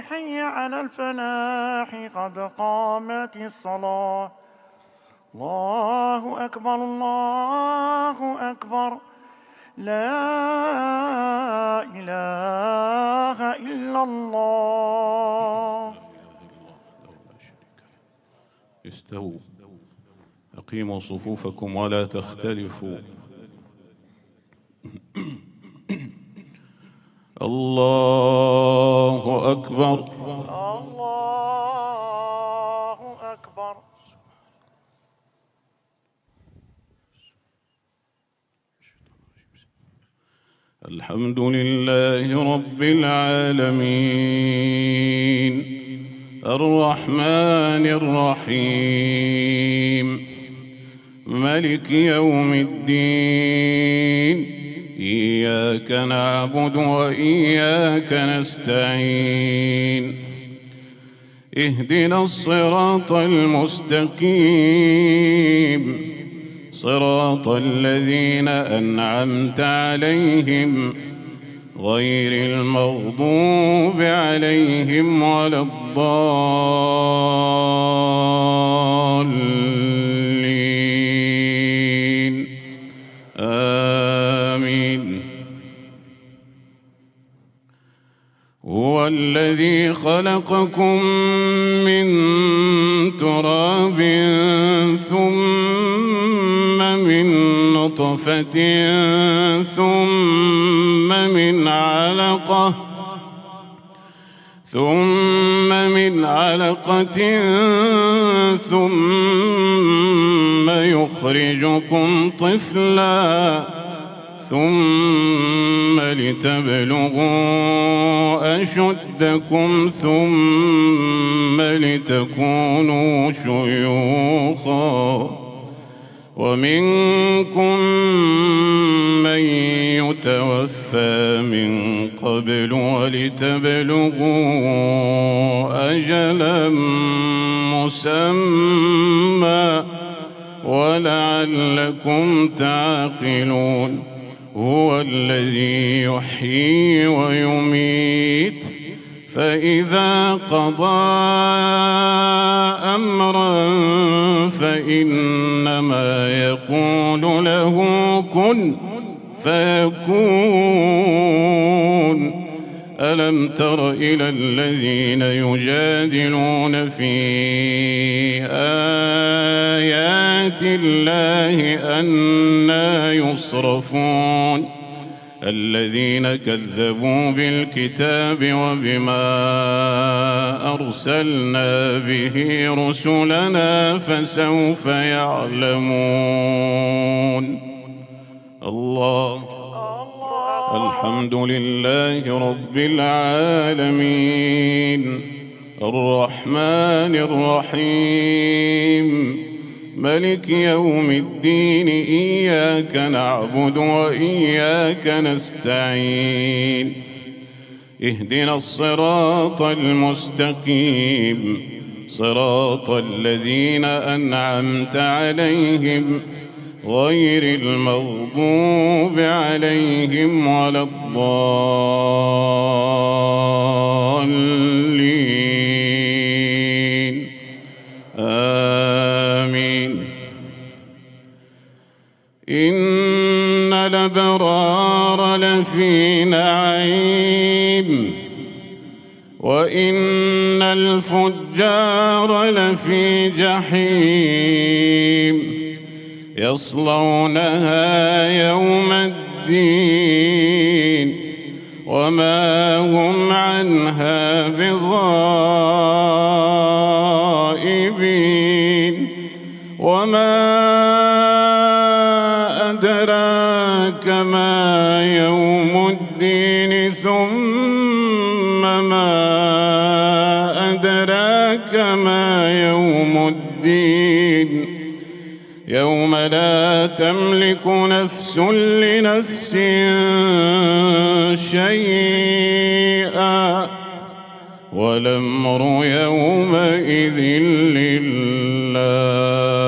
حي على الفلاح قد قامت الصلاة. الله أكبر الله أكبر، لا إله إلا الله. استووا، أقيموا صفوفكم ولا تختلفوا. الله أكبر الله أكبر. الحمد لله رب العالمين، الرحمن الرحيم، ملك يوم الدين. إياك نعبد وإياك نستعين. اهدنا الصراط المستقيم، صراط الذين أنعمت عليهم غير المغضوب عليهم ولا الضالين. آمين. هو الذي خلقكم من تراب ثم من نطفة ثم من علقة ثم يخرجكم طفلا ثم لتبلغوا أشدكم ثم لتكونوا شيوخا، ومنكم من يتوفى من قبل ولتبلغوا أجلا مسمى ولعلكم تعقلون. هو الذي يحيي ويميت، فإذا قضى أمرا فإنما يقول له كن فيكون. ألم تر إلى الذين يجادلون في آيات الله أنى يصرفون؟ الذين كذبوا بالكتاب وبما أرسلنا به رسلنا فسوف يعلمون. الله. الحمد لله رب العالمين، الرحمن الرحيم، ملك يوم الدين. إياك نعبد وإياك نستعين. اهدنا الصراط المستقيم، صراط الذين أنعمت عليهم غير المغضوب عليهم ولا الضالين. آمين. إن الأبرار لفي نعيم، وإن الفجار لفي جحيم، يصلونها يوم الدين وما هم عنها بغائبين. وما أدراك ما يوم الدين، ثم ما أدراك ما يوم الدين. يوم لا تملك نفس لنفس شيئا والأمر يومئذ لله.